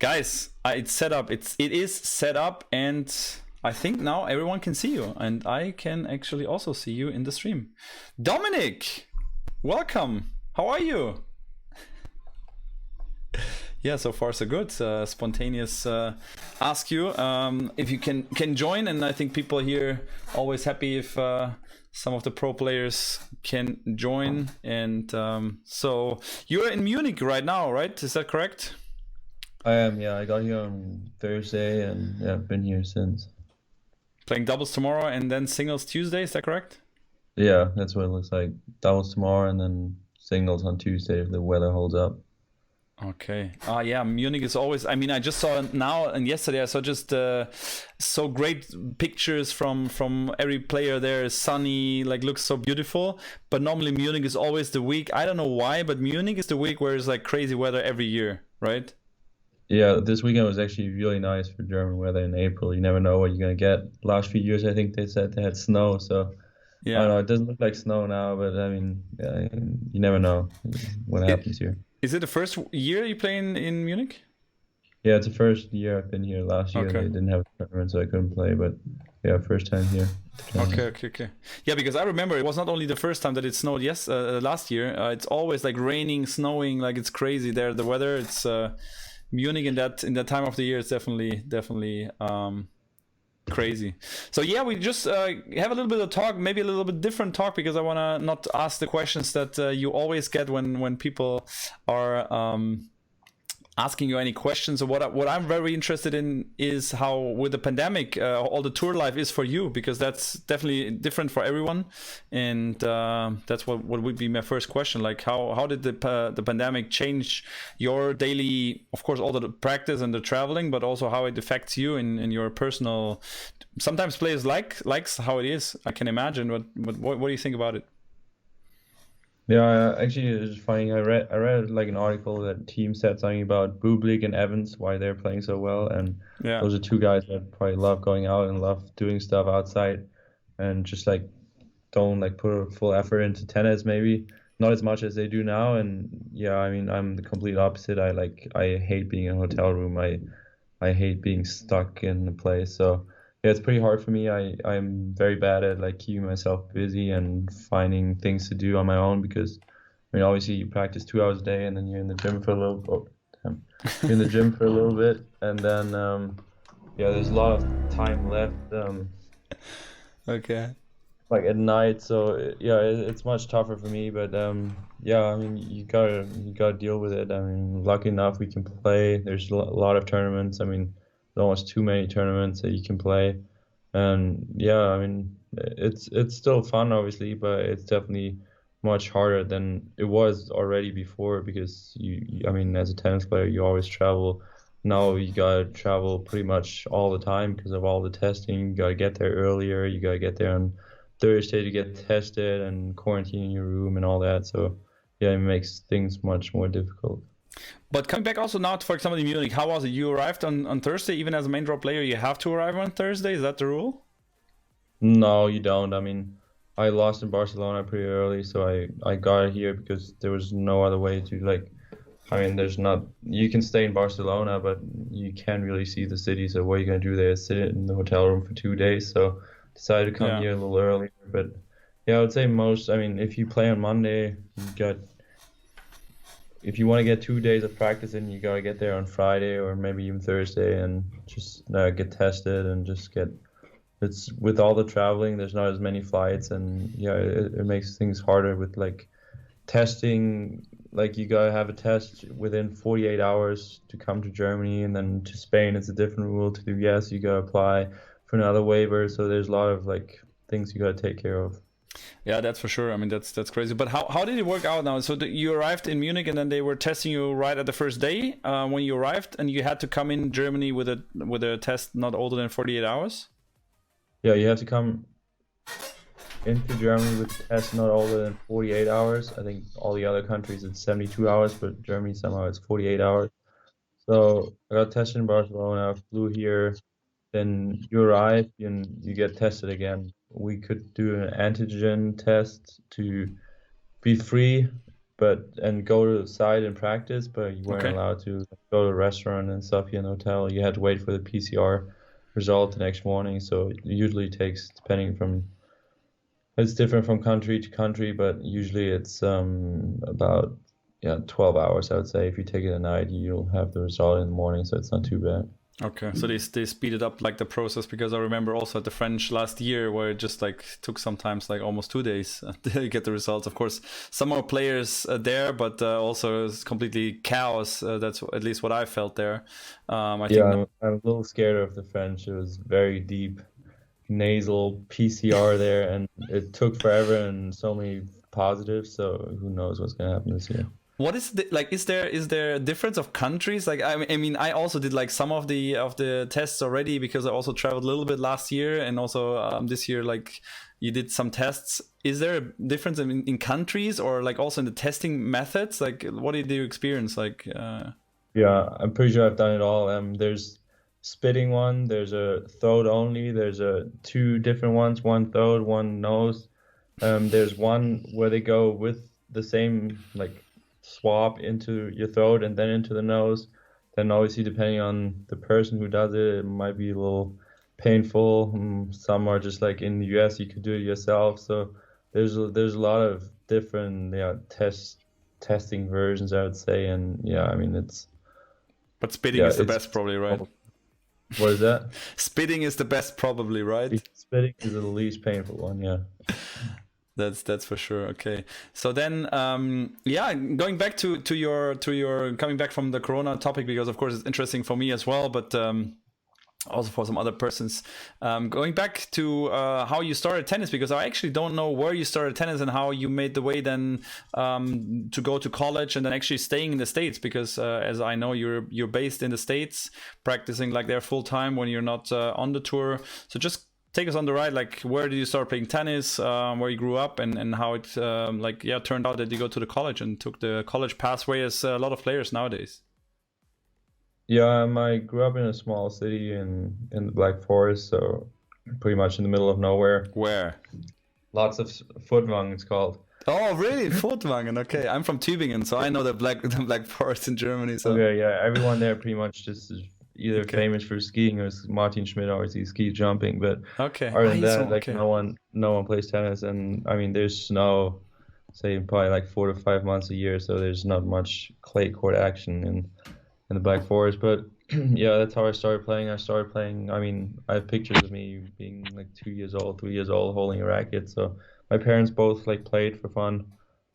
Guys, it's set up. It is set up, and I think now everyone can see you, and I can actually also see you in the stream. Dominic, welcome. How are you? Yeah, so far so good. Spontaneous ask you if you can join, and I think people here always happy if some of the pro players can join. And so you're in Munich right now, right? Is that correct? I am, yeah. I got here on Thursday and yeah, I've been here since. Playing doubles tomorrow and then singles Tuesday, is that correct? Yeah, that's what it looks like. Doubles tomorrow and then singles on Tuesday if the weather holds up. Okay. Yeah, Munich is always, I mean, I just saw now and yesterday I saw just so great pictures from every player there. Sunny, like looks so beautiful. But normally Munich is always the week. I don't know why, but Munich is the week where it's like crazy weather every year, right? Yeah, this weekend was actually really nice for German weather in April. You never know what you're gonna get. Last few years, I think they said they had snow, so I don't know. It doesn't look like snow now, but I mean, yeah, you never know what happens here. Is it the first year you play in Munich? Yeah, it's the first year I've been here. Last year they didn't have a tournament, so I couldn't play, but yeah, first time here. Okay. Yeah, because I remember it was not only the first time that it snowed last year. It's always like raining, snowing, like it's crazy there. The weather, it's Munich in that time of the year is definitely crazy. So yeah, we just have a little bit of talk, maybe a little bit different talk, because I want to not ask the questions that you always get when people are asking you any questions. So what I'm very interested in is how, with the pandemic, all the tour life is for you, because that's definitely different for everyone. And that's what would be my first question. Like, how did the pandemic change your daily, of course, all the practice and the traveling, but also how it affects you in your personal. Sometimes players likes how it is, I can imagine. But what do you think about it? Yeah, actually, it's funny. I read like an article that team said something about Bublik and Evans, why they're playing so well, and those are two guys that probably love going out and love doing stuff outside, and just like don't like put a full effort into tennis, maybe not as much as they do now. And yeah, I mean, I'm the complete opposite. I hate being in a hotel room. I hate being stuck in a place. So yeah, it's pretty hard for me. I'm very bad at like keeping myself busy and finding things to do on my own, because I mean, obviously you practice 2 hours a day and then you're in the gym for a little you're in the gym for a little bit, and then yeah, there's a lot of time left Okay. like at night. So yeah, it's much tougher for me, but yeah, I mean, you gotta deal with it. I mean, lucky enough we can play. There's a lot of tournaments. I mean, there's almost too many tournaments that you can play, and yeah, I mean, it's still fun obviously, but it's definitely much harder than it was already before, because I mean, as a tennis player you always travel. Now you gotta travel pretty much all the time because of all the testing. You gotta get there earlier, you gotta get there on Thursday to get tested and quarantine in your room and all that. So yeah, it makes things much more difficult. But coming back also now, for example, in Munich, how was it? You arrived on Thursday, even as a main draw player, you have to arrive on Thursday. Is that the rule? No, you don't. I mean, I lost in Barcelona pretty early, so I got here because there was no other way to like. I mean, you can stay in Barcelona, but you can't really see the city. So what are you gonna do there? Is sit in the hotel room for 2 days. So decided to come here a little earlier. But yeah, I would say I mean, if you play on Monday, if you want to get 2 days of practice in, you gotta get there on Friday or maybe even Thursday and just get tested and it's with all the traveling, there's not as many flights, and yeah, it makes things harder with like testing. Like you gotta have a test within 48 hours to come to Germany, and then to Spain it's a different rule. To the US you gotta apply for another waiver, so there's a lot of like things you gotta take care of. Yeah, that's for sure. I mean, that's crazy. But how did it work out now? So you arrived in Munich, and then they were testing you right at the first day when you arrived, and you had to come in Germany with a test not older than 48 hours. Yeah, you have to come into Germany with a test not older than 48 hours. I think all the other countries it's 72 hours, but Germany somehow it's 48 hours. So I got tested in Barcelona, flew here, then you arrive and you get tested again. We could do an antigen test to be free and go to the site and practice, but you weren't Okay. allowed to go to a restaurant and stuff in a hotel. You had to wait for the PCR result the next morning. So it usually takes, it's different from country to country, but usually it's about 12 hours, I would say. If you take it at night, you'll have the result in the morning, so it's not too bad. Okay, so they speeded up like the process, because I remember also at the French last year where it just like took sometimes like almost 2 days to get the results. Of course, some more players there, but also it's completely chaos. That's at least what I felt there. I think I'm a little scared of the French. It was very deep nasal PCR there, and it took forever and so many positives. So who knows what's gonna happen this year? what is like? Is there a difference of countries? Like I mean, I also did like some of the tests already, because I also traveled a little bit last year, and also this year like you did some tests. Is there a difference in countries, or like also in the testing methods? Like what did you experience? Like Yeah, I'm pretty sure I've done it all. There's spitting one, there's a throat only, there's a two different ones, one throat, one nose. There's one where they go with the same like swab into your throat and then into the nose. Then obviously depending on the person who does it, it might be a little painful. Some are just like in the US, you could do it yourself. So there's a lot of different testing versions, I would say, and yeah, I mean but spitting yeah, is the it's best, probably, right? what is that? Spitting is the best, probably, right? Spitting is the least painful one, yeah. That's for sure. Okay, so then yeah, going back to your coming back from the Corona topic, because of course it's interesting for me as well, but also for some other persons. Going back to how you started tennis, because I actually don't know where you started tennis and how you made the way then to go to college and then actually staying in the States, because as I know, you're based in the States, practicing like there full time when you're not on the tour. So just take us on the ride, like where did you start playing tennis, where you grew up, and how it turned out that you go to the college and took the college pathway, as a lot of players nowadays. Yeah, I grew up in a small city in the Black Forest, so pretty much in the middle of nowhere. Where? Lots of Furtwang, it's called. Oh, really? Furtwangen. Okay, I'm from Tübingen, so I know the Black Forest in Germany. So Okay, yeah, everyone there pretty much just is either okay, famous for skiing or Martin Schmidt obviously ski jumping, but okay. other Ah, than so that, like okay, no one plays tennis, and I mean there's snow, say probably like 4 to 5 months a year, so there's not much clay court action in the Black Forest. But yeah, that's how I started playing. I mean, I have pictures of me being like 2 years old, 3 years old, holding a racket. So my parents both like played for fun.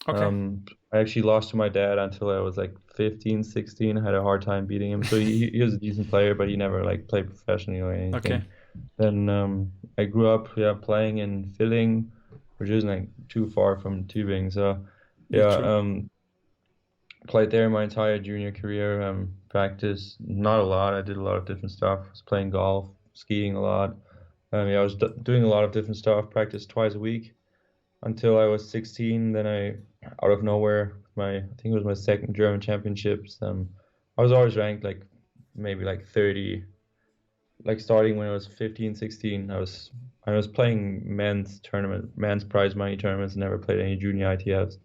okay, I actually lost to my dad until I was like 15, 16. I had a hard time beating him. So he was a decent player, but he never like played professionally or okay. anything. Then I grew up, yeah, playing in Filling, which isn't like too far from Tübingen. So Yeah, yeah, true. played there my entire junior career. Practiced not a lot. I did a lot of different stuff. Was playing golf, skiing a lot. Yeah, I was doing a lot of different stuff. Practiced twice a week until I was 16. Then out of nowhere, I think it was my second German championships. I was always ranked like maybe like 30. Like starting when I was 15, 16, I was playing men's prize money tournaments. Never played any junior ITFs.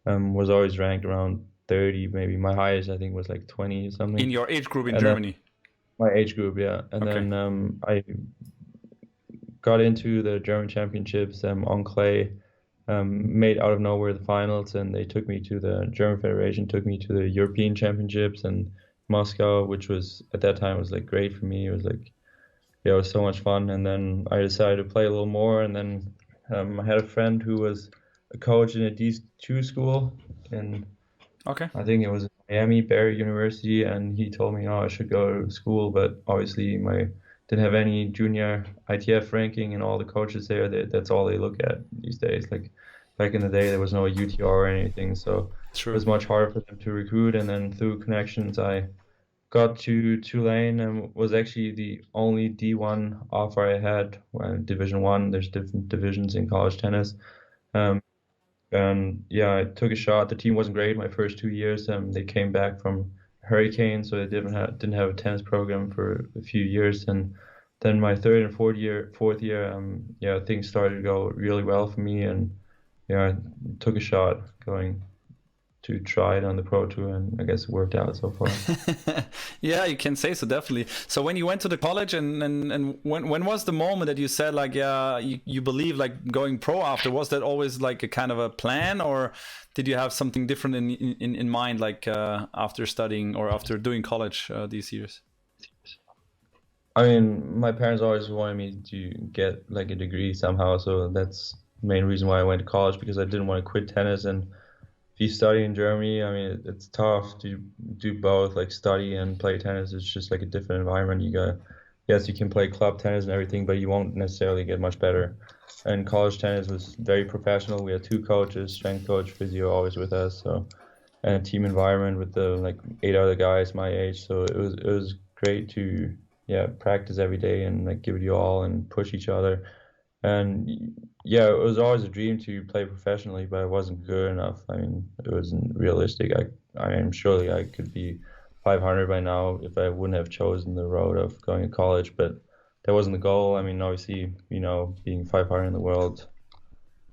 Was always ranked around 30, maybe my highest I think was like 20 or In something. your age group in And then Germany. my age group, yeah. And Okay, then I got into the German championships on clay, made out of nowhere the finals, and they took me to the German Federation, took me to the European Championships in Moscow, which was at that time was like great for me. It was like yeah, it was so much fun. And then I decided to play a little more. And then I had a friend who was a coach in a D2 school, and okay, I think it was in Miami, Barry University, and he told me, oh, I should go to school, but obviously my didn't have any junior ITF ranking, and all the coaches there, that's all they look at these days. Like back in the day, there was no UTR or anything, so it true. was much harder for them to recruit. And then through connections, I got to Tulane and was actually the only D1 offer I had. Division One, there's different divisions in college tennis. Um, and yeah, I took a shot. The team wasn't great my first 2 years. They came back from hurricane, so they didn't have a tennis program for a few years. And then my third and fourth year, yeah, things started to go really well for me, and yeah, I took a shot going. to try it on the Pro Tour, and I guess it worked out so far. Yeah, you can say so, definitely. So when you went to the college, and when was the moment that you said like, yeah, you believe like going pro after? Was that always like a kind of a plan, or did you have something different in mind, like after studying or after doing college these years? I mean, my parents always wanted me to get like a degree somehow, so that's the main reason why I went to college, because I didn't want to quit tennis. And if you study in Germany, I mean, it's tough to do both, like study and play tennis. It's just like a different environment. Yes, you can play club tennis and everything, but you won't necessarily get much better. And college tennis was very professional. We had two coaches, strength coach, physio, always with us. So, and a team environment with the like 8 other guys my age. So it was great to practice every day and like give it your all and push each other. And yeah, it was always a dream to play professionally, but I wasn't good enough. I mean, it wasn't realistic. I am surely I could be 500 by now if I wouldn't have chosen the road of going to college, but that wasn't the goal. I mean, obviously, being 500 in the world,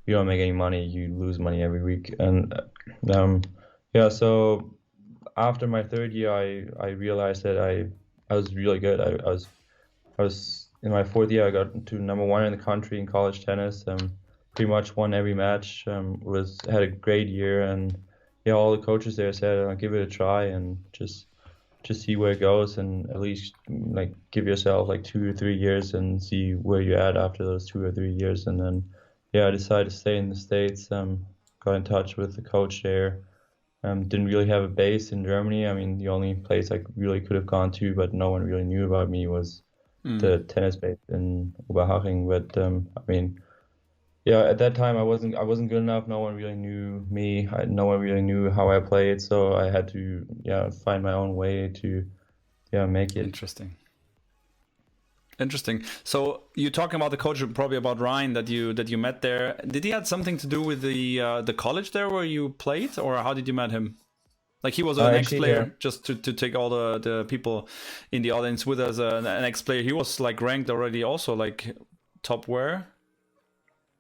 you don't make any money. You lose money every week. And yeah, so after my third year, I realized that I was really good. I was in my fourth year. I got to number one in the country in college tennis. Pretty much won every match. Had a great year, and yeah, all the coaches there said, "Give it a try and just see where it goes, and at least like give yourself like 2 or 3 years and see where you're at after those 2 or 3 years." And then yeah, I decided to stay in the States. Got in touch with the coach there. Didn't really have a base in Germany. I mean, the only place I really could have gone to, but no one really knew about me, was the tennis base in Oberhaching. But I mean, yeah, at that time I wasn't good enough. No one really knew me. No one really knew how I played. So I had to find my own way to make it. Interesting. So you're talking about the coach, probably about Ryan that you met there. Did he had something to do with the college there where you played, or how did you met him? Like he was an ex-player, just to take all the people in the audience with us. An ex-player. He was like ranked already, also like top where?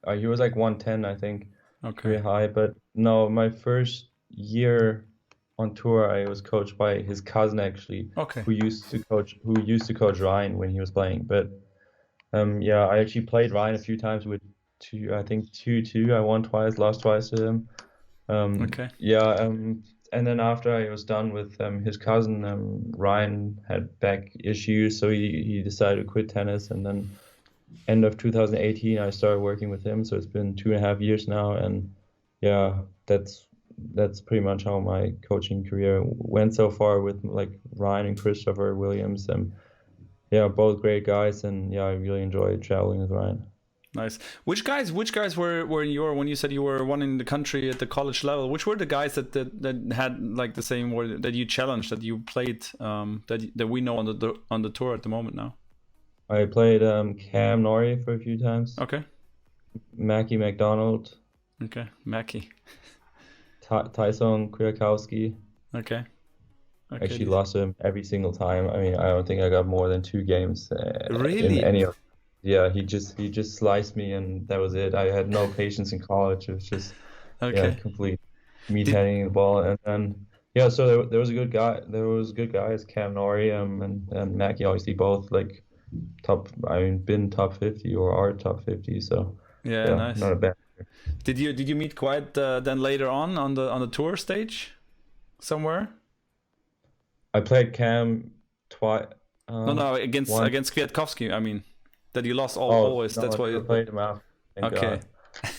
He was like 110, I think. Okay. Pretty high. But no, my first year on tour, I was coached by his cousin actually, okay, who used to coach Ryan when he was playing. But yeah, I actually played Ryan a few times with I think 2-2. I won twice, lost twice to him. Okay. Yeah, and then after I was done with his cousin, Ryan had back issues, so he decided to quit tennis. And then end of 2018, I started working with him. So it's been 2.5 years now, and yeah, that's pretty much how my coaching career went so far with like Ryan and Christopher Williams. Yeah, both great guys, and yeah, I really enjoyed traveling with Ryan. Nice. Which guys were in your, when you said you were one in the country at the college level, which were the guys that had like the same, or that you challenged, that you played, that we know on the tour at the moment now? I played Cam Norrie for a few times. Okay. Mackie McDonald. Okay, Mackie. Tyson Kwiatkowski. Okay. Actually lost him every single time. I mean, I don't think I got more than 2 games really? in any of. Yeah, he just sliced me, and that was it. I had no patience in college. It was just complete meat handing the ball. And then yeah, so there was a good guy. There was good guys, Cam Norrie and Mackie, obviously both like been top 50 or are top 50. So yeah, nice. Not a bad. Did you meet quite then later on the tour stage somewhere? I played Cam twice. No, against Kwiatkowski. I mean, that you lost always. No, that's why I played him out. Okay.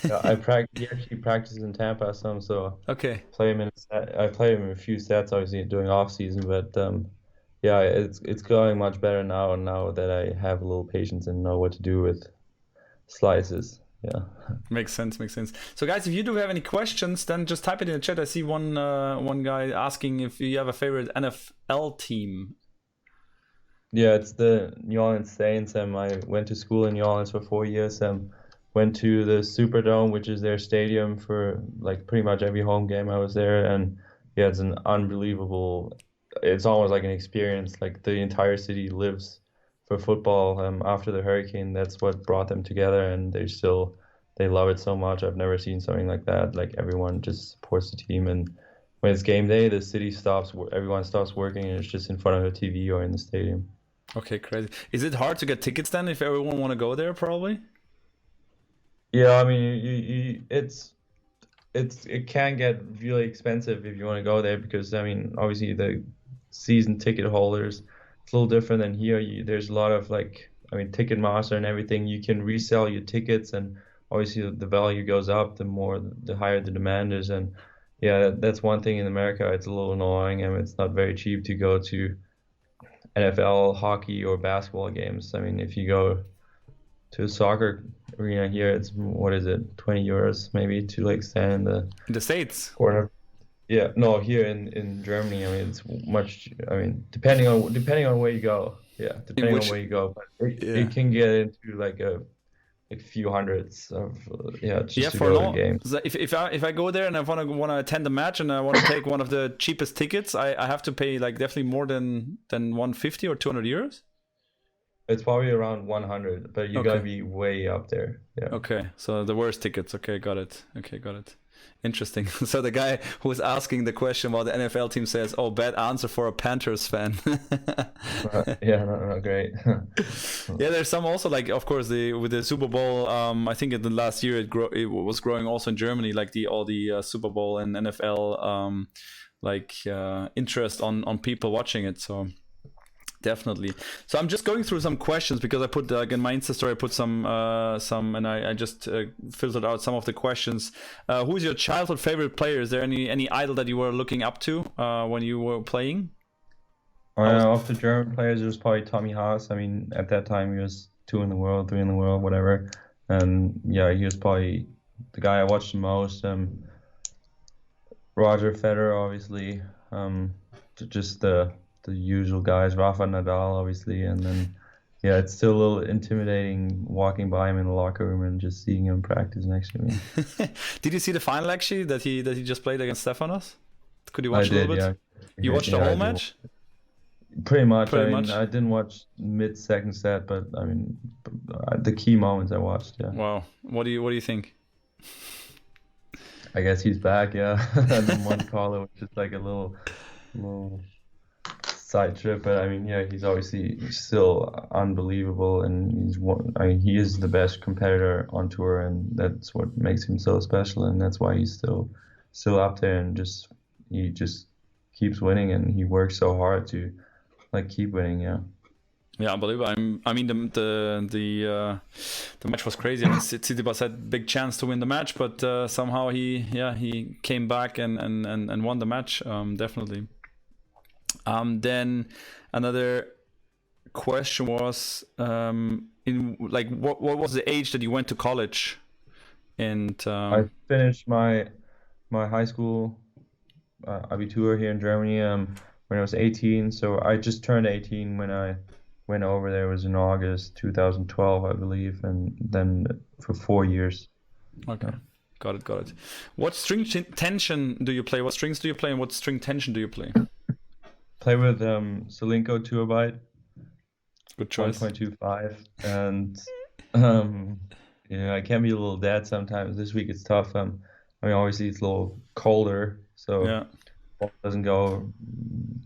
He actually practiced in Tampa some, so okay. I played him in a few sets, obviously during off season, but yeah, it's going much better now that I have a little patience and know what to do with slices. Yeah. Makes sense. So guys, if you do have any questions, then just type it in the chat. I see one guy asking if you have a favorite NFL team. Yeah, it's the New Orleans Saints. I went to school in New Orleans for 4 years. Went to the Superdome, which is their stadium, for like pretty much every home game I was there. And yeah, it's an unbelievable. It's almost like an experience. Like the entire city lives for football. After the hurricane, that's what brought them together, and they love it so much. I've never seen something like that. Like everyone just supports the team, and when it's game day, the city stops, everyone stops working, and it's just in front of a TV or in the stadium. Okay, crazy. Is it hard to get tickets then if everyone want to go there? Probably. Yeah, I mean, it can get really expensive if you want to go there because I mean, obviously the season ticket holders, it's a little different than here. There's a lot of like, I mean, Ticketmaster and everything. You can resell your tickets, and obviously the value goes up the higher the demand is. And yeah, that's one thing in America. It's a little annoying, and it's not very cheap to go to NFL, hockey, or basketball games. I mean, if you go to a soccer arena here, it's what is it, 20 euros maybe to like stand in the States corner. Yeah, no, here in Germany, I mean it's much. I mean, depending on where you go, on where you go, but it can get into like a few hundreds of just to go to the game. So if I go there and I want to attend the match and I want to take one of the cheapest tickets, I have to pay like definitely more than 150 or 200 euros. It's probably around 100, but you gotta be way up there. Yeah. Okay, so the worst tickets. Okay, got it. Interesting. So the guy who was asking the question about the NFL team says, "Oh, bad answer for a Panthers fan." Yeah, no, great. Yeah, there's some also like, of course, with the Super Bowl. I think in the last year it was growing also in Germany, like all the Super Bowl and NFL interest on people watching it. So. Definitely. So I'm just going through some questions because I put like in my Insta story I put some and I just filtered out some of the questions. Who's your childhood favorite player? Is there any idol that you were looking up to when you were playing? Of the German players, it was probably Tommy Haas. I mean, at that time he was 2 in the world, 3 in the world, whatever. And yeah, he was probably the guy I watched the most. Roger Federer, obviously. Just the usual guys, Rafa Nadal, obviously, and then yeah, it's still a little intimidating walking by him in the locker room and just seeing him practice next to me. Did you see the final actually that he just played against Stefanos? Could you watch a little bit? Yeah. You watched the whole match? Pretty much. I didn't watch mid-second set, but I mean the key moments I watched. Yeah. Wow. What do you think? I guess he's back. Yeah. And then Monte Carlo was just like a little side trip, but I mean, yeah, he's obviously still unbelievable, and he is the best competitor on tour, and that's what makes him so special, and that's why he's still up there, and he just keeps winning, and he works so hard to like keep winning. Yeah, unbelievable. I mean, the match was crazy. I mean, Tsitsipas had big chance to win the match, but somehow he came back and won the match. Definitely. Then another question was in like what was the age that you went to college? And I finished my high school Abitur here in Germany when I was 18. So I just turned 18 when I went over there. It was in August 2012, I believe, and then for 4 years. Okay. Got it. What string tension do you play? What strings do you play, and what string tension do you play? Play with Solinko 2-byte. Good choice. 1.25, and I can be a little dead sometimes. This week it's tough. I mean, obviously it's a little colder, so ball doesn't go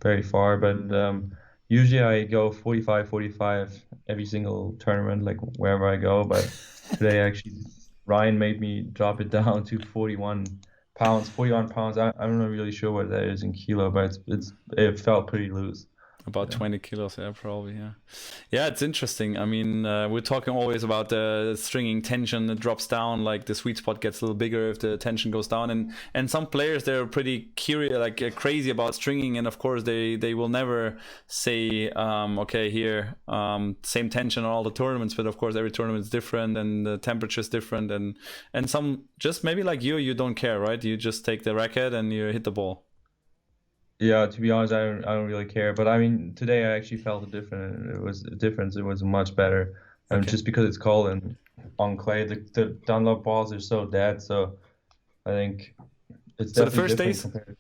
very far. But usually I go 45 every single tournament, like wherever I go. But today actually Ryan made me drop it down to 41 pounds. I'm not really sure what that is in kilo, but it felt pretty loose. About 20 kilos, probably. Yeah, it's interesting. I mean, we're talking always about the stringing tension. It drops down, like the sweet spot gets a little bigger if the tension goes down. And some players, they're pretty curious, like crazy about stringing. And of course, they will never say, okay, here, same tension on all the tournaments. But of course, every tournament is different and the temperature is different. And some, just maybe like you don't care, right? You just take the racket and you hit the ball. Yeah, to be honest, I don't really care. But I mean, today I actually felt a difference. It was much better, just because it's cold and on clay. The Dunlop balls are so dead, so I think it's definitely the first different days.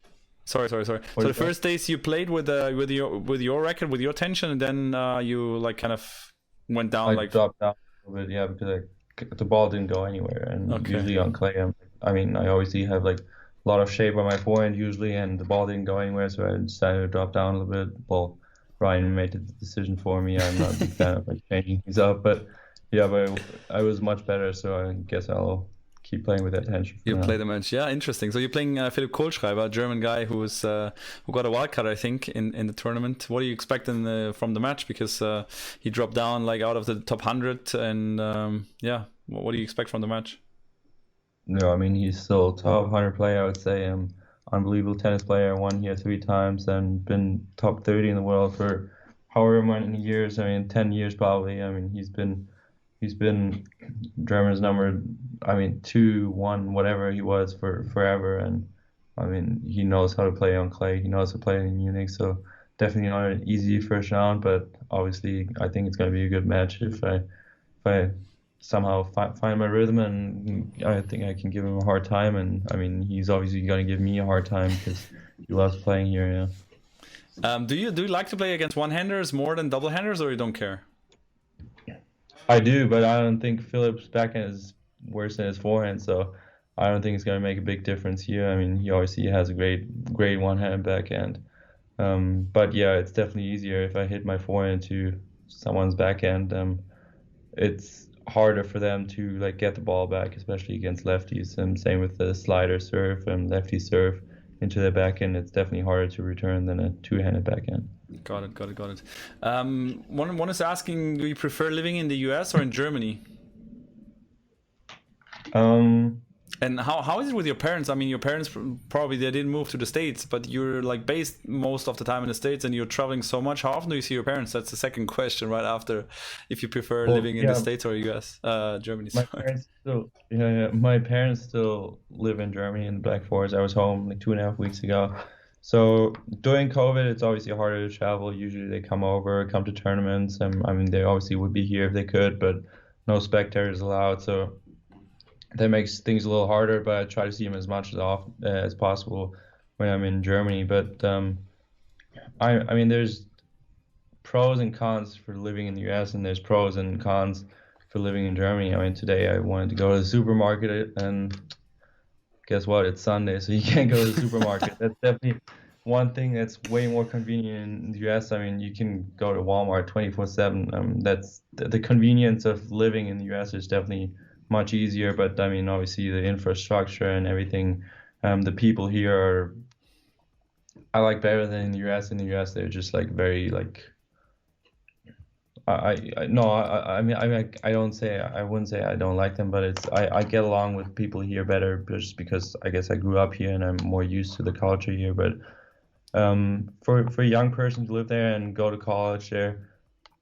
Sorry. So the first days you played with your racket with your tension, and then you like kind of went down. I dropped down a little bit, because the ball didn't go anywhere, and usually on clay, I obviously have like lot of shape on my forehand usually, and the ball didn't go anywhere, so I decided to drop down a little bit. Well, Ryan made the decision for me. I'm not a big fan of like changing things up, but yeah, but I was much better, so I guess I'll keep playing with that tension for You now. play the match, yeah, interesting. So you're playing Philipp Kohlschreiber, a German guy who got a wild card, I think, in the tournament. What do you expect from the match? Because he dropped down like out of the top 100, and yeah, what do you expect from the match? No, I mean he's still top 100 player, I would say. Unbelievable tennis player, won here 3 times and been top 30 in the world for however many years. I mean 10 years probably. I mean he's been Germany's number, I mean 2, 1, whatever he was for forever. And I mean he knows how to play on clay. He knows how to play in Munich. So definitely not an easy first round, but obviously I think it's going to be a good match if I somehow find my rhythm, and I think I can give him a hard time. And I mean, he's obviously going to give me a hard time because he loves playing here. Yeah. Do you like to play against one-handers more than double-handers, or you don't care? I do, but I don't think Philipp's backhand is worse than his forehand, so I don't think it's going to make a big difference here. I mean, he obviously has a great one-hand backhand. But yeah, it's definitely easier if I hit my forehand to someone's backhand. It's harder for them to like get the ball back, especially against lefties. And same with the slider serve and lefty serve into their backhand. It's definitely harder to return than a two-handed backhand. Got it. One is asking, do you prefer living in the US or in Germany? And how is it with your parents? I mean, your parents probably they didn't move to the States, but you're like based most of the time in the States, and you're traveling so much. How often do you see your parents? That's the second question right after, if you prefer living in the States or US, Germany. My parents still live in Germany in the Black Forest. I was home like 2.5 weeks ago. So during COVID, it's obviously harder to travel. Usually they come to tournaments, and I mean they obviously would be here if they could, but no spectators allowed. So that makes things a little harder, but I try to see them as much as possible when I'm in Germany. But I mean, there's pros and cons for living in the US, and there's pros and cons for living in Germany. I mean, today I wanted to go to the supermarket, and guess what? It's Sunday, so you can't go to the supermarket. That's definitely one thing that's way more convenient in the US. I mean, you can go to Walmart 24/7. That's the convenience of living in the US is definitely much easier, but I mean, obviously the infrastructure and everything, the people here I like better than in the US. In the US, they're just like very like, I mean, I wouldn't say I don't like them, but I get along with people here better just because I guess I grew up here and I'm more used to the culture here. But for a young person to live there and go to college there,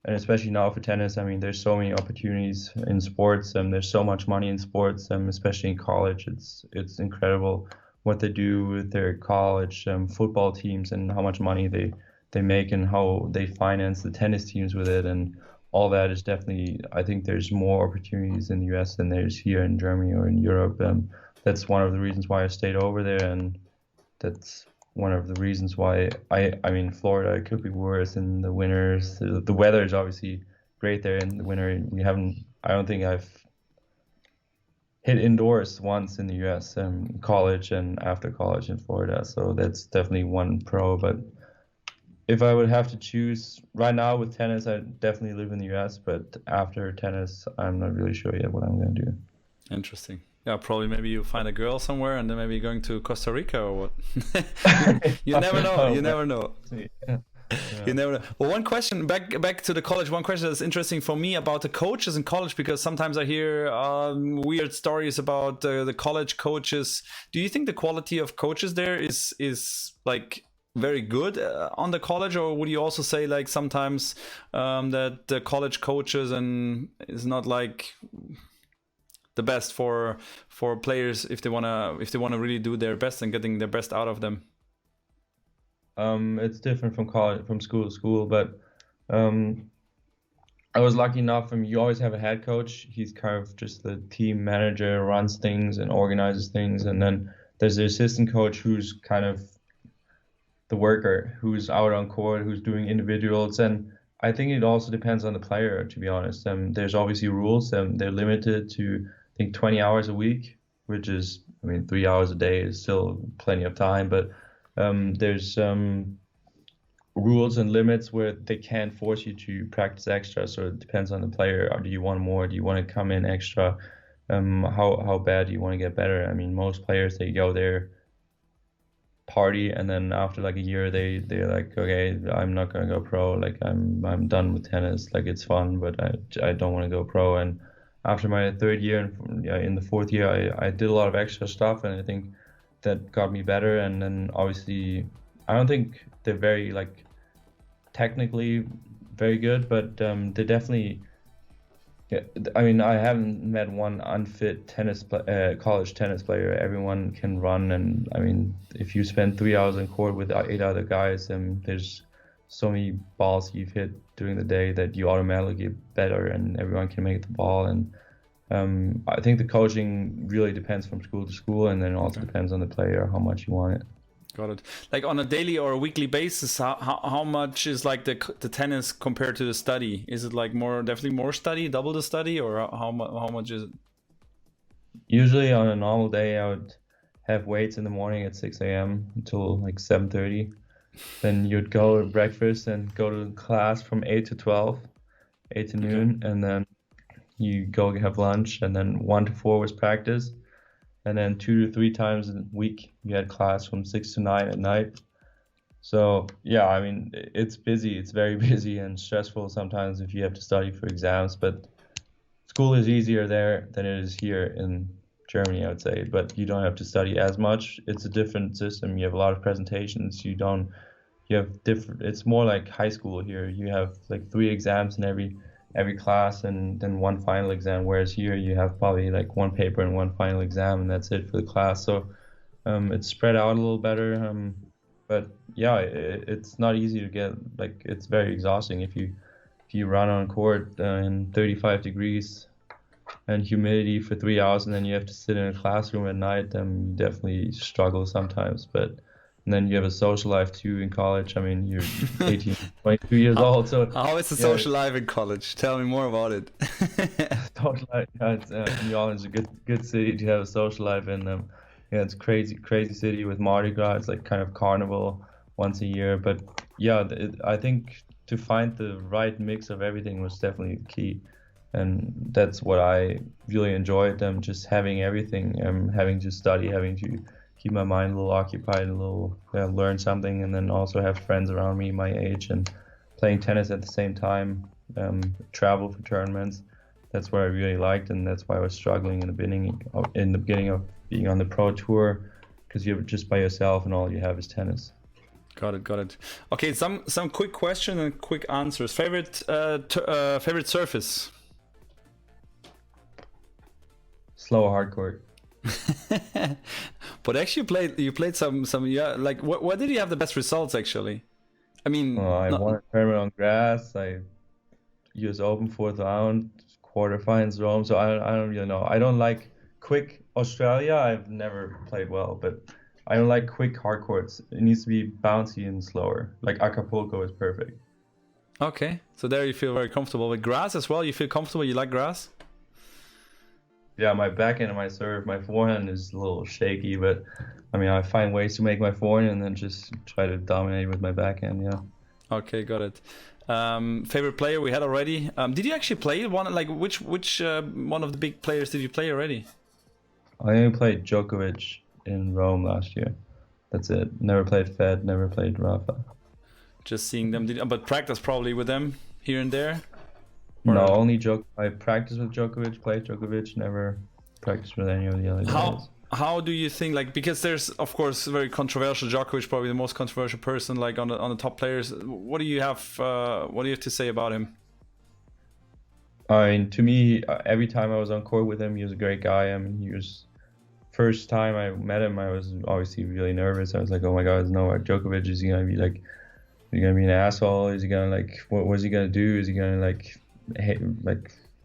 and especially now for tennis, I mean, there's so many opportunities in sports, and there's so much money in sports, especially in college. It's incredible what they do with their college football teams and how much money they make and how they finance the tennis teams with it, and all that is definitely. I think there's more opportunities in the US than there's here in Germany or in Europe. That's one of the reasons why I stayed over there, and that's one of the reasons why I mean Florida could be worse in the winters. The weather is obviously great there in the winter. I don't think I've hit indoors once in the US, college and after college in Florida. So that's definitely one pro. But if I would have to choose right now with tennis, I definitely live in the US. But after tennis, I'm not really sure yet what I'm going to do. Interesting. Yeah, probably maybe you find a girl somewhere and then maybe you're going to Costa Rica or what. You never know. You never know. Yeah. You never know. Well, one question back to the college. One question that's interesting for me about the coaches in college, because sometimes I hear weird stories about the college coaches. Do you think the quality of coaches there is like very good on the college, or would you also say like sometimes that the college coaches and is not like the best for players if they wanna really do their best and getting their best out of them? It's different from school to school, but I was lucky enough. You always have a head coach. He's kind of just the team manager, runs things and organizes things, and then there's the assistant coach who's kind of the worker, who's out on court, who's doing individuals. And I think it also depends on the player, to be honest. There's obviously rules, and they're limited to I think 20 hours a week, which is I mean, 3 hours a day is still plenty of time, but there's rules and limits where they can't force you to practice extra. So it depends on the player. Or do you want more? Do you want to come in extra? How bad do you want to get better? I mean, most players, they go there, party, and then after like a year, they're like, okay, I'm not gonna go pro. Like I'm done with tennis. Like it's fun, but I don't want to go pro. And after my third year and in the fourth year, I did a lot of extra stuff, and I think that got me better. And then obviously, I don't think they're very like technically very good, but they definitely. Yeah, I mean, I haven't met one unfit college tennis player. Everyone can run, and I mean, if you spend 3 hours on court with 8 other guys, there's so many balls you've hit during the day that you automatically get better, and everyone can make the ball. And I think the coaching really depends from school to school, and then also depends on the player how much you want it. Got it. Like on a daily or a weekly basis, how much is like the tennis compared to the study? Is it like definitely more study, double the study, or how much is it? Usually on a normal day, I would have weights in the morning at 6 a.m. until like 7:30. Then you'd go to breakfast and go to class from 8 to 12, 8 to noon, and then you go have lunch, and then 1 to 4 was practice. And then 2 to 3 times a week, you had class from 6 to 9 at night. So yeah, I mean, it's busy. It's very busy and stressful sometimes if you have to study for exams. But school is easier there than it is here in Germany, I would say. But you don't have to study as much. It's a different system. You have a lot of presentations. You have different. It's more like high school here. You have like 3 exams in every class, and then 1 final exam, whereas here you have probably like 1 paper and 1 final exam, and that's it for the class. So it's spread out a little better, but yeah, it's not easy to get, like, it's very exhausting if you run on court in 35 degrees and humidity for 3 hours, and then you have to sit in a classroom at night. You definitely struggle sometimes, but and then you have a social life too in college. I mean, you're 18, 22 years old. So how is the social life in college? Tell me more about it. Social life, it's, New Orleans is a good city to have a social life in. Yeah, it's crazy city with Mardi Gras. It's like kind of carnival once a year. But yeah, I think to find the right mix of everything was definitely key, and that's what I really enjoyed. Just having everything, having to study, having to keep my mind a little occupied, learn something, and then also have friends around me my age and playing tennis at the same time, travel for tournaments. That's what I really liked, and that's why I was struggling in the beginning of being on the pro tour, because you're just by yourself and all you have is tennis. Got it. Okay, some quick questions and quick answers. Favorite surface? Slow hard court. But actually you played some yeah, like where did you have the best results actually? I mean, I won a tournament on grass. US Open 4th round, quarterfinals Rome. So I don't really know. I don't like quick Australia. I've never played well, but I don't like quick hard courts. It needs to be bouncy and slower. Like Acapulco is perfect. Okay, so there you feel very comfortable with grass as well. You feel comfortable. You like grass? Yeah, my backhand and my serve, my forehand is a little shaky, but I mean, I find ways to make my forehand and then just try to dominate with my backhand. Yeah. Okay, got it. Favorite player we had already. Did you actually play one? Like which one of the big players did you play already? I only played Djokovic in Rome last year. That's it. Never played Fed. Never played Rafa. Just seeing them. But practice probably with them here and there. No, only I practiced with Djokovic, played Djokovic, never practiced with any of the other guys. How do you think, like, because there's of course very controversial, Djokovic probably the most controversial person, like on the top players. What do you have to say about him? I mean, to me, every time I was on court with him, he was a great guy. I mean, he was, first time I met him, I was obviously really nervous. I was like, oh my God, Novak Djokovic, is he gonna be like, is he gonna be an asshole? Is he gonna like, what's he gonna do? Is he gonna like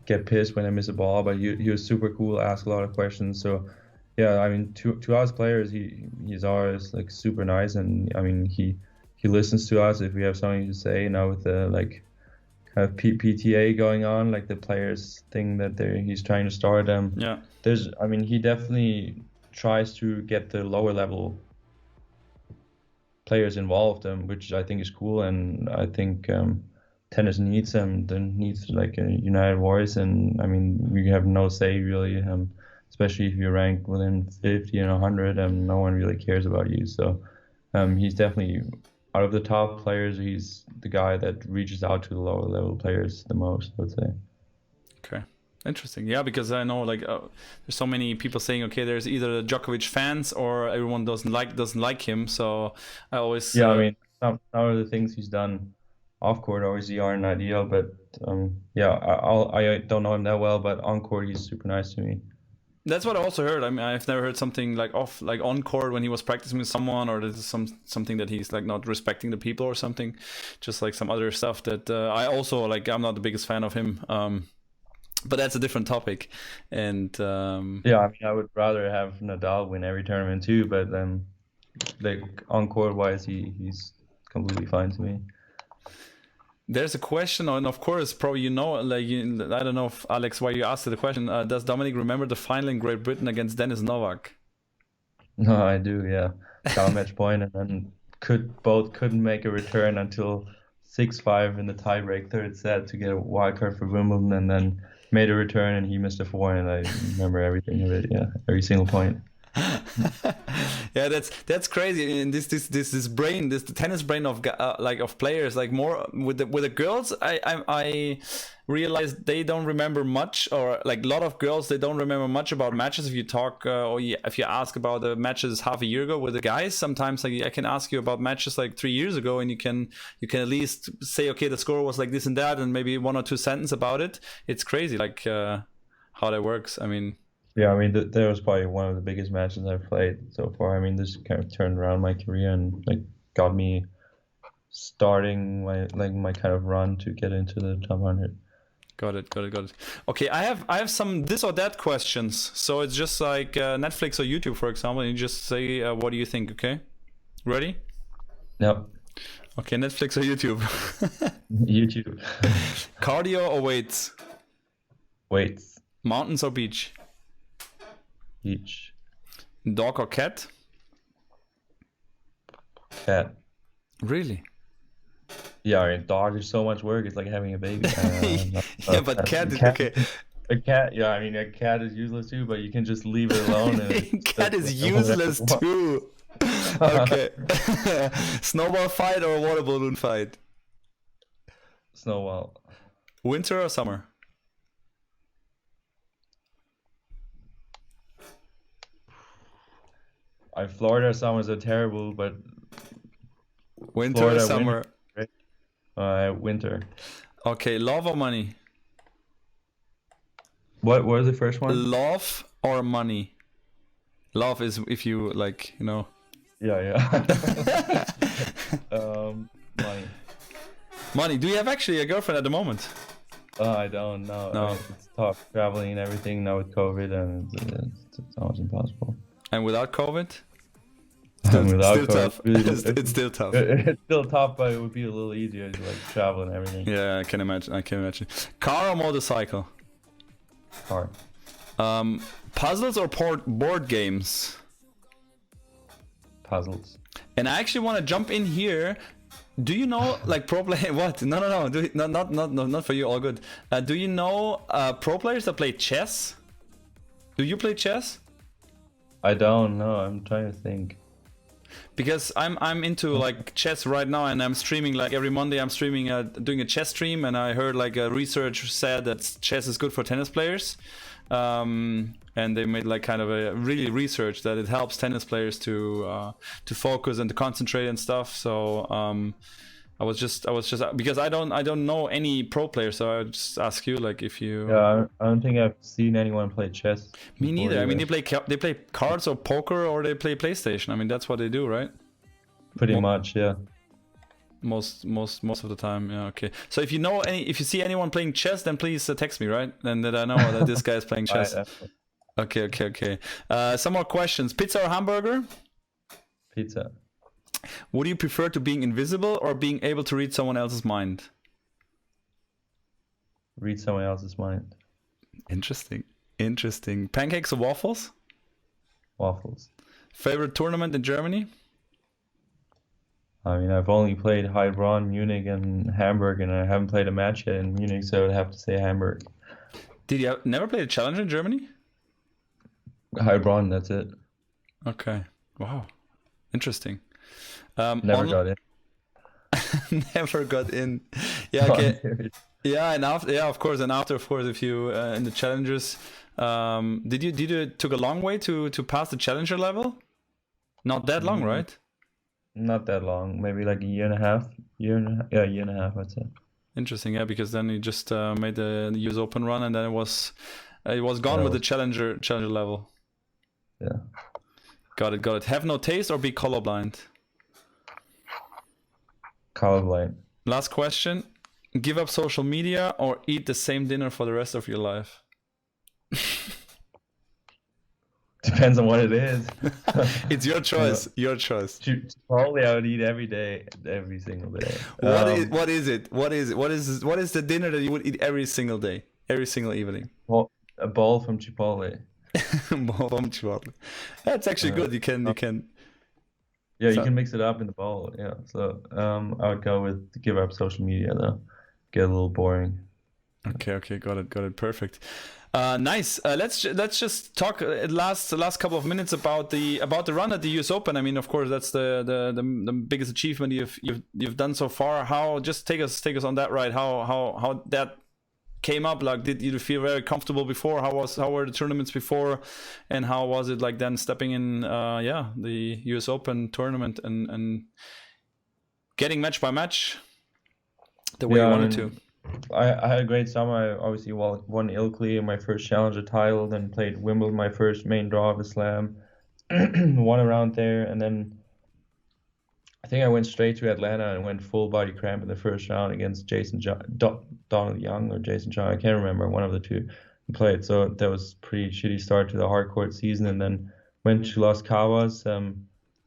get pissed when I miss a ball? But he was super cool, asked a lot of questions. So yeah, I mean, to us players, he's always like super nice, and I mean he listens to us if we have something to say. Now with the like kind of PTA going on, like the players thing that he's trying to start. Yeah. I mean, he definitely tries to get the lower level players involved, which I think is cool, and I think tennis needs them. Needs like a united voice, and I mean we have no say really, especially if you're ranked within 50 and 100, and no one really cares about you. So he's definitely, out of the top players, he's the guy that reaches out to the lower level players the most, I would say. Okay. Interesting. Yeah, because I know like there's so many people saying, okay, there's either Djokovic fans or everyone doesn't like him. So I always I mean some of the things he's done off court obviously aren't ideal, but I don't know him that well, but on court he's super nice to me. That's what I also heard. I mean, I've never heard something like on court when he was practicing with someone, or this is something that he's like not respecting the people or something, just like some other stuff that I also like. I'm not the biggest fan of him. But that's a different topic, and I mean, I would rather have Nadal win every tournament too, but like on court wise, he's completely fine to me. There's a question, and of course, probably I don't know if Alex, why you asked the question. Does Dominic remember the final in Great Britain against Dennis Novak? No, I do. Yeah, down match point, and then couldn't make a return until 6-5 in the tiebreak third set to get a wild card for Wimbledon, and then made a return and he missed a 4, and I remember everything of it. Yeah, every single point. Yeah, that's crazy. And this brain, the tennis brain of of players, like more with the girls. I realized they don't remember much, or like a lot of girls, they don't remember much about matches. If you talk if you ask about the matches half a year ago with the guys, sometimes like I can ask you about matches like 3 years ago, and you can at least say, okay, the score was like this and that, and maybe 1 or 2 sentences about it. It's crazy, like how that works. I mean. Yeah, I mean, that was probably one of the biggest matches I've played so far. I mean, this kind of turned around my career and like got me starting my kind of run to get into the top 100. Got it. Okay, I have some this or that questions. So it's just like Netflix or YouTube, for example, and you just say, what do you think, okay? Ready? Yep. Okay, Netflix or YouTube? YouTube. Cardio or weights? Weights. Mountains or beach? Beach. Dog or cat? Cat. Really? Yeah, I mean, dog is so much work. It's like having a baby. Yeah, but cat is okay. A cat, yeah, I mean, a cat is useless too, but you can just leave it alone. And cat is useless too. Okay. Snowball fight or water balloon fight? Snowball. Winter or summer? Florida summers are terrible, but winter Florida, or summer? Winter. Okay, love or money? What was the first one? Love or money? Love is if you like, you know. Yeah. Money. Money. Do you have actually a girlfriend at the moment? I don't know. No. I mean, it's tough traveling and everything now with COVID, and it's almost impossible. And without COVID? Without COVID, tough. It's still tough. It's still tough, but it would be a little easier to like travel and everything. Yeah, I can imagine. Car or motorcycle? Car. Puzzles or board games? Puzzles. And I actually want to jump in here. Do you know like pro play? What? No. Not for you. All good. Do you know pro players that play chess? Do you play chess? I don't know. I'm trying to think. Because I'm into like chess right now, and I'm streaming like every Monday. I'm streaming doing a chess stream, and I heard like a research said that chess is good for tennis players, and they made like kind of a really research that it helps tennis players to focus and to concentrate and stuff. So I was just because I don't know any pro players, so I would just ask you like if you. Yeah, I don't think I've seen anyone play chess. Me neither. I mean, they play cards or poker, or they play PlayStation. I mean, that's what they do, right? Pretty much, yeah. Most of the time, yeah. Okay. So if you see anyone playing chess, then please text me, right? Then that I know that this guy is playing chess. Okay. Some more questions. Pizza or hamburger? Pizza. Would you prefer to being invisible or being able to read someone else's mind? Read someone else's mind. Interesting. Pancakes or waffles? waffles. Favorite tournament in Germany? I mean, I've only played Heilbronn, Munich, and Hamburg, and I haven't played a match yet in Munich, so I'd have to say Hamburg. Did you never play a challenger in Germany? Heilbronn, that's it. Okay. Wow. Interesting. Never got in. Never got in. Yeah. Okay. Yeah, and after, yeah, of course, and after, of course, if you in the challengers, did you took a long way to pass the challenger level? Not that long, right? Not that long, maybe like a year and a half. Year and a half, I'd say. Interesting, yeah, because then you just made the US Open run, and then it was gone with the challenger level. Yeah. Got it. Have no taste or be colorblind? Colorblind. Last question. Give up social media or eat the same dinner for the rest of your life? Depends on what it is. It's your choice. Your choice. Probably I would eat every day, every single day. What is it? What is the dinner that you would eat every single day, every single evening? Well, a bowl from Chipotle. Bowl from Chipotle. That's actually good. You can. Yeah, you can mix it up in the bowl. Yeah. So I would go with give up social media though. Get a little boring. Okay. Got it. Perfect. Nice. Let's just talk last couple of minutes about the run at the US Open. I mean, of course, that's the biggest achievement you've done so far. How, just take us on that ride. How that came up? Like, did you feel very comfortable before? How were the tournaments before, and how was it like then stepping in the US Open tournament and getting match by match the way you wanted to? I had a great summer. I obviously won Ilkley in my first challenger title, then played Wimbledon, my first main draw of the slam, won around there, and then I think I went straight to Atlanta and went full body cramp in the first round against Donald Young or Jason John. I can't remember, one of the two played. So that was pretty shitty start to the hard court season, and then went to Las Cavas,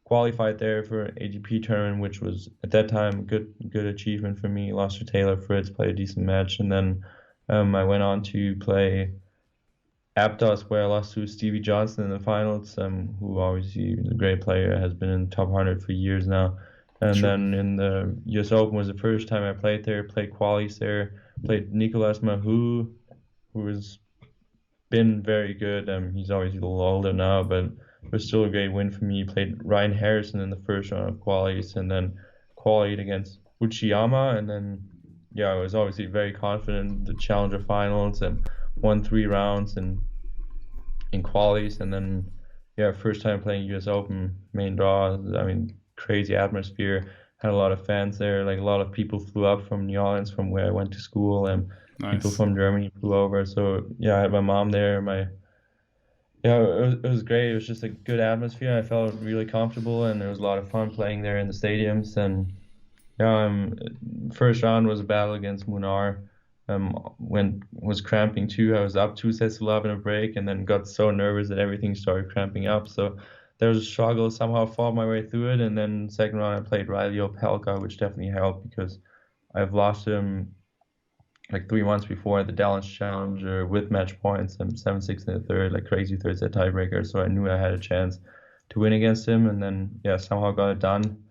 qualified there for an ATP tournament, which was at that time good achievement for me. Lost to Taylor Fritz, played a decent match, and then I went on to play Aptos, where I lost to Stevie Johnson in the finals, who obviously is a great player, has been in the top 100 for years now. And then in the US Open was the first time I played there, played qualies there, played Nicolas Mahut, who has been very good. He's obviously a little older now, but it was still a great win for me. Played Ryan Harrison in the first round of qualies, and then qualied against Uchiyama, and then I was obviously very confident in the challenger finals and won 3 rounds in qualies, and then first time playing US Open main draw. I mean, crazy atmosphere. Had a lot of fans there. Like, a lot of people flew up from New Orleans, from where I went to school, and people from Germany flew over. So I had my mom there. It was great. It was just a good atmosphere. I felt really comfortable, and it was a lot of fun playing there in the stadiums. And first round was a battle against Munar. Was cramping too. I was up 2-love in a break, and then got so nervous that everything started cramping up. So there was a struggle. Somehow fought my way through it, and then second round I played Riley Opelka, which definitely helped because I've lost him like 3 months before at the Dallas Challenger with match points. I'm 7-6 in the third, like crazy third set tiebreaker. So I knew I had a chance to win against him, and then somehow got it done.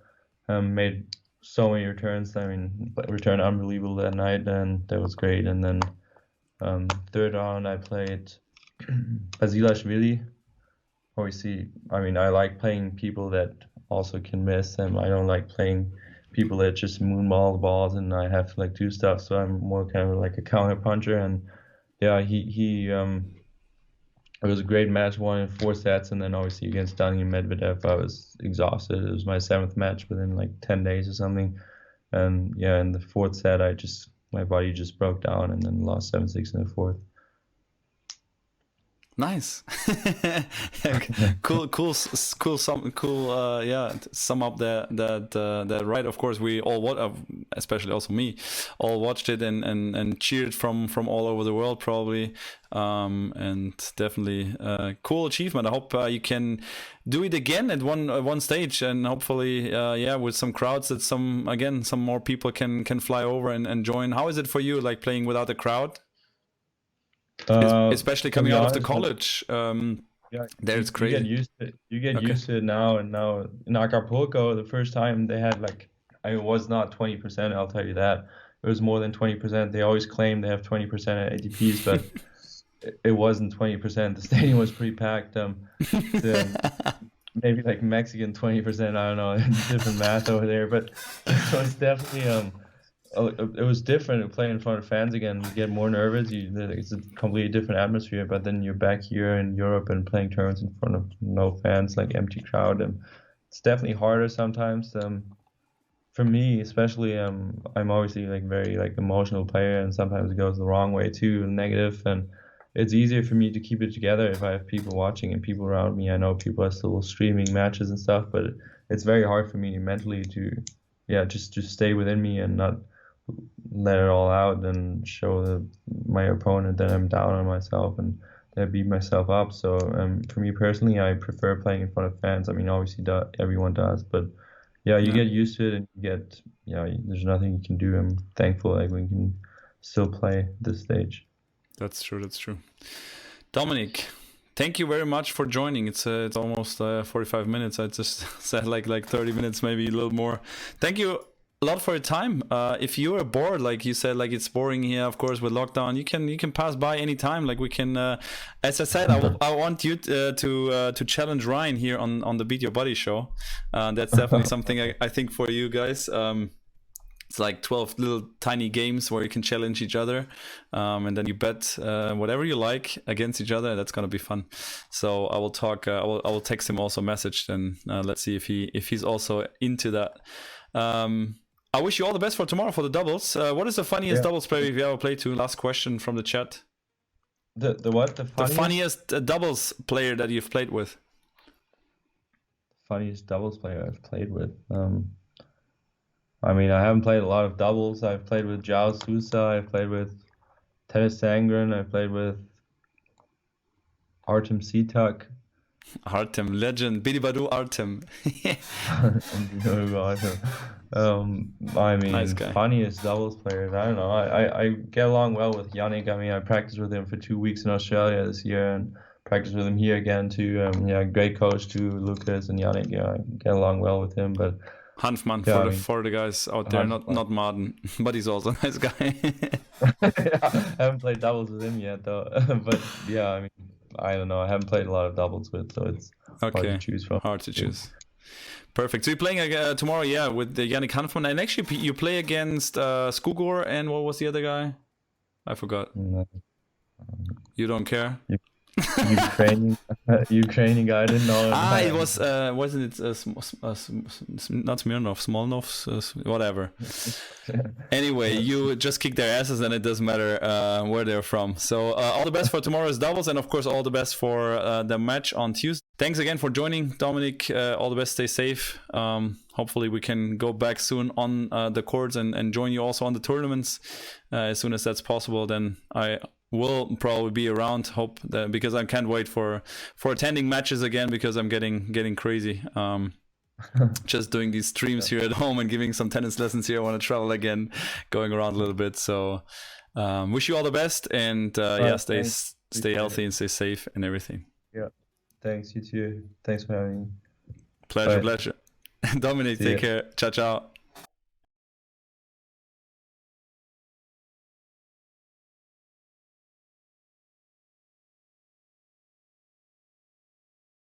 Made so many returns. I mean, returned unbelievable that night, and that was great. And then third round I played Basilashvili. Obviously, I mean, I like playing people that also can miss, and I don't like playing people that just moonball the balls and I have to like do stuff. So I'm more kind of like a counter puncher, and he it was a great match, won in 4 sets, and then obviously against Daniil Medvedev I was exhausted. It was my 7th match within like 10 days or something, and in the 4th set my body just broke down, and then lost 7-6 in the 4th. Nice. cool. Sum up that right. Of course, we all especially also me, all watched it and cheered from all over the world probably. And definitely cool achievement. I hope you can do it again at one stage, and hopefully with some crowds that some more people can fly over and join. How is it for you, like playing without a crowd? Especially coming out of the college. I Yeah, there it's crazy. You get used to it. You get used to it now, and now in Acapulco, the first time they had like, it was not 20%. I'll tell you that. It was more than 20%. They always claim they have 20% at ATPs, but it wasn't 20%. The stadium was pretty packed. Maybe like Mexican 20%. I don't know, different math over there, but so it's definitely it was different to play in front of fans again. You get more nervous. It's a completely different atmosphere. But then you're back here in Europe and playing tournaments in front of no fans, like empty crowd, and it's definitely harder sometimes. For me, especially, I'm obviously like very like emotional player, and sometimes it goes the wrong way too, negative, and it's easier for me to keep it together if I have people watching and people around me. I know people are still streaming matches and stuff, but it's very hard for me mentally to, just stay within me and not let it all out and show my opponent that I'm down on myself and that I beat myself up. So for me personally, I prefer playing in front of fans. I mean, obviously everyone does, but you get used to it and there's nothing you can do. I'm thankful like we can still play this stage. That's true. Dominique, thank you very much for joining. It's almost 45 minutes. I just said like 30 minutes, maybe a little more. Thank you a lot for your time. If you are bored, like you said, like it's boring here, of course, with lockdown, you can pass by anytime. Like we can, as I said, I want you to challenge Ryan here on the Beat Your Body show. That's definitely something I think for you guys. It's like 12 little tiny games where you can challenge each other, and then you bet whatever you like against each other. That's gonna be fun. So I will talk. I will text him also a message, and let's see if he's also into that. I wish you all the best for tomorrow for the doubles. What is the funniest doubles player you've ever played to? Last question from the chat. The what? The funniest doubles player that you've played with. Funniest doubles player I've played with. I mean, I haven't played a lot of doubles. I've played with Joao Sousa. I've played with Tennis Sangren. I've played with Artem Sitak. Artem, legend. Bidibadu Artem. I mean, nice guy. Funniest doubles players. I don't know. I get along well with Yannick. I mean, I practiced with him for 2 weeks in Australia this year and practiced with him here again too. Great coach too, Lucas and Yannick. Yeah, I get along well with him, but. Hanfman for the guys out there, not Martin, but he's also a nice guy. I haven't played doubles with him yet though, but I mean, I don't know. I haven't played a lot of doubles with, so it's hard to choose from. Hard to choose. Perfect. So you're playing tomorrow, with the Yannick Hanfman, and actually you play against Skugor and what was the other guy? I forgot. You don't care? Ukrainian guy. I didn't know. It was wasn't it not Smirnov, Smolnov, whatever. Anyway, you just kick their asses, and it doesn't matter where they're from. So all the best for tomorrow's doubles, and of course all the best for the match on Tuesday. Thanks again for joining, Dominic. All the best. Stay safe. Hopefully we can go back soon on the courts and join you also on the tournaments as soon as that's possible. Then I will probably be around, because I can't wait for attending matches again, because I'm getting crazy just doing these streams here at home and giving some tennis lessons here. I want to travel again, going around a little bit. So wish you all the best, and stay healthy and stay safe and everything. Thanks, you too. Thanks for having me. Pleasure. Dominic, take care. Ciao.